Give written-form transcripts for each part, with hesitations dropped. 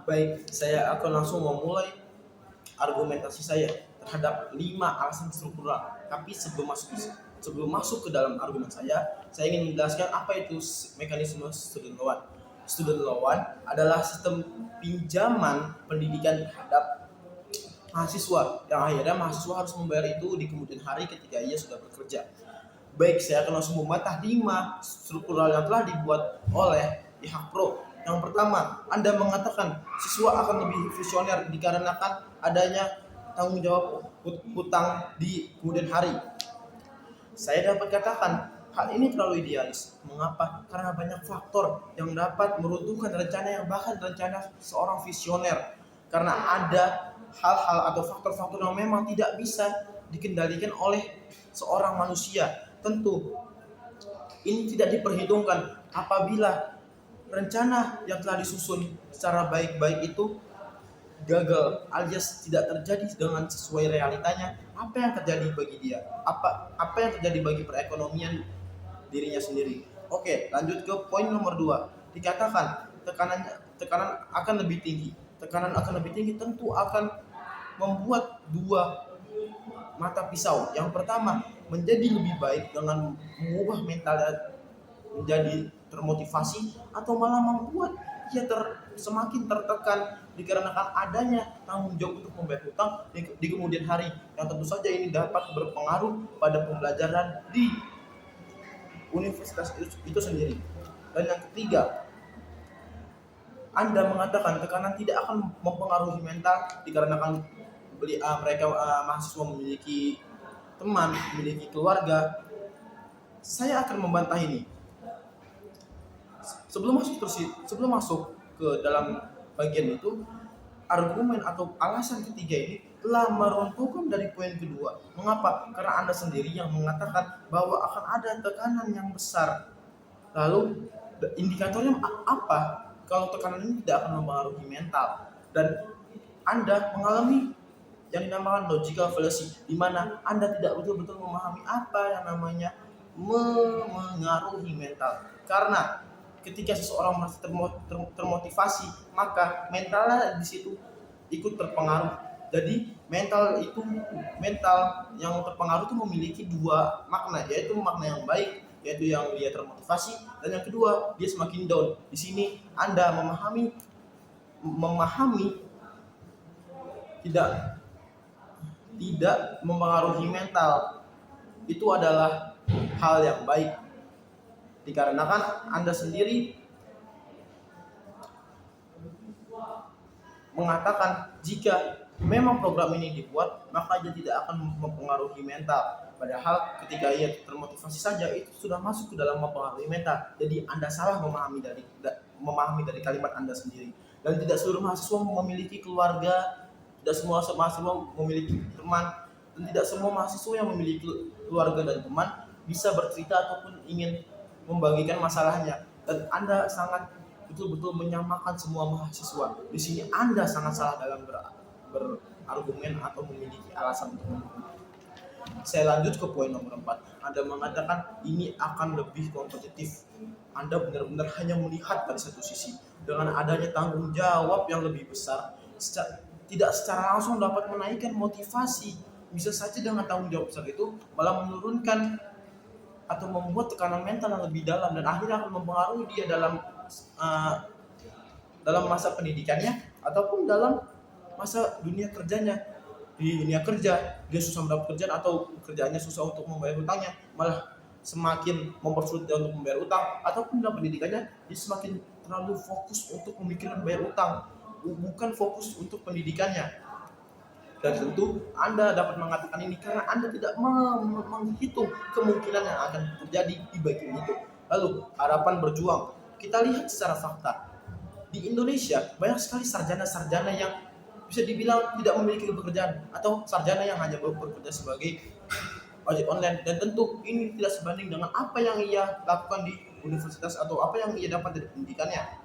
Baik, saya akan langsung memulai argumentasi saya terhadap 5 alasan struktural. Tapi sebelum masuk ke dalam argumen saya ingin menjelaskan apa itu mekanisme student loan. Student loan adalah sistem pinjaman pendidikan terhadap mahasiswa yang akhirnya mahasiswa harus membayar itu di kemudian hari ketika ia sudah bekerja. Baik, saya akan langsung membantah 5 struktural yang telah dibuat oleh pihak pro. Yang pertama, Anda mengatakan siswa akan lebih visioner dikarenakan adanya tanggung jawab hutang di kemudian hari. Saya dapat katakan hal ini terlalu idealis. Mengapa? Karena banyak faktor yang dapat meruntuhkan rencana yang bahkan rencana seorang visioner. Karena ada hal-hal atau faktor-faktor yang memang tidak bisa dikendalikan oleh seorang manusia. Tentu ini tidak diperhitungkan apabila rencana yang telah disusun secara baik-baik itu gagal alias tidak terjadi dengan sesuai realitanya. Apa yang terjadi bagi dia? Apa yang terjadi bagi perekonomian dirinya sendiri? Oke, lanjut ke poin nomor 2. Dikatakan tekanan akan lebih tinggi. Tekanan akan lebih tinggi tentu akan membuat dua mata pisau. Yang pertama, menjadi lebih baik dengan mengubah mentalnya menjadi termotivasi, atau malah membuat ia semakin tertekan dikarenakan adanya tanggung jawab untuk membayar hutang di kemudian hari, yang tentu saja ini dapat berpengaruh pada pembelajaran di universitas itu sendiri. Dan yang ketiga, Anda mengatakan tekanan tidak akan mempengaruhi mental dikarenakan mereka mahasiswa memiliki teman, memiliki keluarga. Saya akan membantah ini. Sebelum masuk ke dalam bagian itu, argumen atau alasan ketiga ini telah meruntuhkan dari poin kedua. Mengapa? Karena Anda sendiri yang mengatakan bahwa akan ada tekanan yang besar. Lalu indikatornya apa kalau tekanan ini tidak akan mempengaruhi mental? Dan Anda mengalami yang dinamakan logical fallacy, di mana Anda tidak betul-betul memahami apa yang namanya memengaruhi mental. Karena ketika seseorang merasa termotivasi, maka mentalnya di situ ikut terpengaruh. Jadi mental yang terpengaruh itu memiliki dua makna, yaitu makna yang baik, yaitu yang dia termotivasi, dan yang kedua dia semakin down. Di sini Anda memahami tidak mempengaruhi mental itu adalah hal yang baik, dikarenakan Anda sendiri mengatakan jika memang program ini dibuat maka dia tidak akan mempengaruhi mental, padahal ketika ia termotivasi saja itu sudah masuk ke dalam mempengaruhi mental. Jadi Anda salah memahami dari kalimat Anda sendiri. Dan tidak seluruh mahasiswa memiliki keluarga, tidak semua mahasiswa memiliki teman, dan tidak semua mahasiswa yang memiliki keluarga dan teman bisa bercerita ataupun ingin membagikan masalahnya. Dan Anda sangat betul-betul menyamakan semua mahasiswa. Di sini Anda sangat salah dalam berargumen atau memiliki alasan untuk mendukung. Saya lanjut ke poin nomor 4. Anda mengatakan ini akan lebih kompetitif. Anda benar-benar hanya melihat pada satu sisi. Dengan adanya tanggung jawab yang lebih besar, tidak secara langsung dapat menaikkan motivasi. Bisa saja dengan tanggung jawab besar itu malah menurunkan atau membuat tekanan mental yang lebih dalam, dan akhirnya akan mempengaruhi dia dalam masa pendidikannya ataupun dalam masa dunia kerjanya. Di dunia kerja dia susah mendapat kerjaan atau kerjaannya susah untuk membayar hutangnya, malah semakin mempersulit dia untuk membayar utang, ataupun dalam pendidikannya dia semakin terlalu fokus untuk memikirkan bayar utang, bukan fokus untuk pendidikannya. Dan tentu Anda dapat mengatakan ini karena Anda tidak menghitung kemungkinan yang akan terjadi di bagian itu. Lalu harapan berjuang, kita lihat secara fakta di Indonesia banyak sekali sarjana-sarjana yang bisa dibilang tidak memiliki pekerjaan, atau sarjana yang hanya bekerja sebagai ojek online. Dan tentu ini tidak sebanding dengan apa yang ia lakukan di universitas atau apa yang ia dapat dari pendidikannya.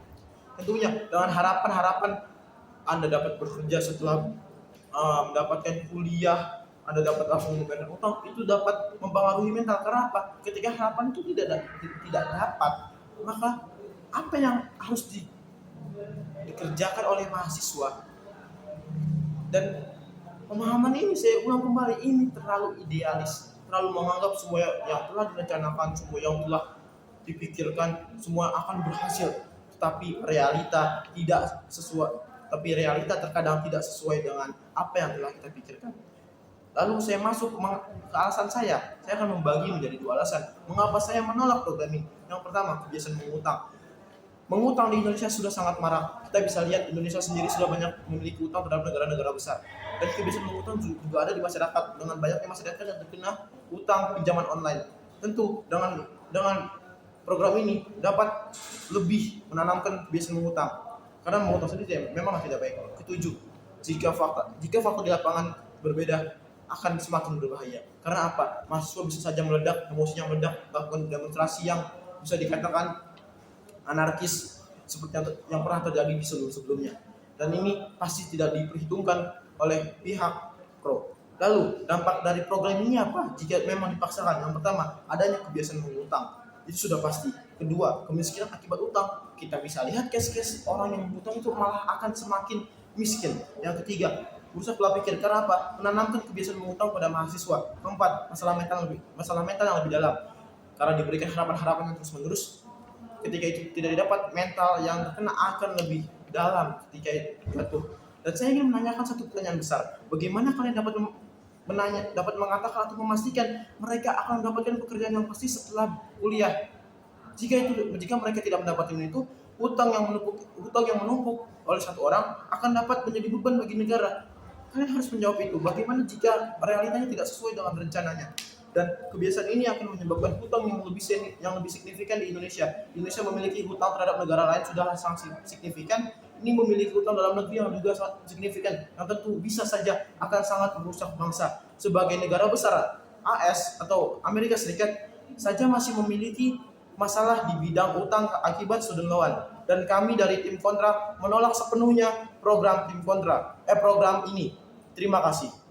Tentunya dengan harapan Anda dapat bekerja setelah mendapatkan kuliah, Anda dapat langsung membayar utang, itu dapat mempengaruhi mental. Karena apa? Ketika harapan itu tidak dapat, maka apa yang harus dikerjakan oleh mahasiswa. Dan pemahaman ini, saya ulang kembali, ini terlalu idealis, terlalu menganggap semua yang telah direncanakan, semua yang telah dipikirkan, semua akan berhasil. Tetapi realita tidak sesuai, tapi realita terkadang tidak sesuai dengan apa yang telah kita pikirkan. Lalu saya masuk ke alasan saya akan membagi menjadi dua alasan. Mengapa saya menolak program ini? Yang pertama, kebiasaan mengutang. Mengutang di Indonesia sudah sangat marak. Kita bisa lihat Indonesia sendiri sudah banyak memiliki utang terhadap negara-negara besar. Dan kebiasaan mengutang juga ada di masyarakat, dengan banyaknya masyarakat yang terkena utang pinjaman online. Tentu dengan program ini dapat lebih menanamkan kebiasaan mengutang. Karena mengutang sendiri memang tidak baik. Ketujuh, jika fakta di lapangan berbeda, akan semakin berbahaya. Karena apa? Mahasiswa bisa saja meledak, emosinya meledak, bahkan demonstrasi yang bisa dikatakan anarkis seperti yang pernah terjadi di sebelumnya. Dan ini pasti tidak diperhitungkan oleh pihak pro. Lalu dampak dari program ini apa? Jika memang dipaksakan, yang pertama, adanya kebiasaan mengutang, itu sudah pasti. Kedua, kemiskinan akibat utang. Kita bisa lihat case-case orang yang berutang itu malah akan semakin miskin. Yang ketiga, berusaha pola pikir. Karena apa? Menanamkan kebiasaan mengutang pada mahasiswa. Keempat, masalah mental yang lebih dalam. Karena diberikan harapan-harapan yang terus-menerus, ketika itu tidak didapat, mental yang terkena akan lebih dalam ketika itu. Dan saya ingin menanyakan satu pertanyaan besar. Bagaimana kalian dapat mengatakan atau memastikan mereka akan mendapatkan pekerjaan yang pasti setelah kuliah? Jika mereka tidak mendapatkan itu, utang yang menumpuk oleh satu orang akan dapat menjadi beban bagi negara. Kalian harus menjawab itu. Bagaimana jika realitanya tidak sesuai dengan rencananya? Dan kebiasaan ini akan menyebabkan hutang yang lebih signifikan di Indonesia. Indonesia memiliki hutang terhadap negara lain sudah sangat signifikan. Ini memiliki hutang dalam negeri yang juga sangat signifikan, yang tentu bisa saja akan sangat merusak bangsa. Sebagai negara besar, AS atau Amerika Serikat saja masih memiliki masalah di bidang utang akibat student loan. Dan kami dari tim kontra menolak sepenuhnya program ini. Terima kasih.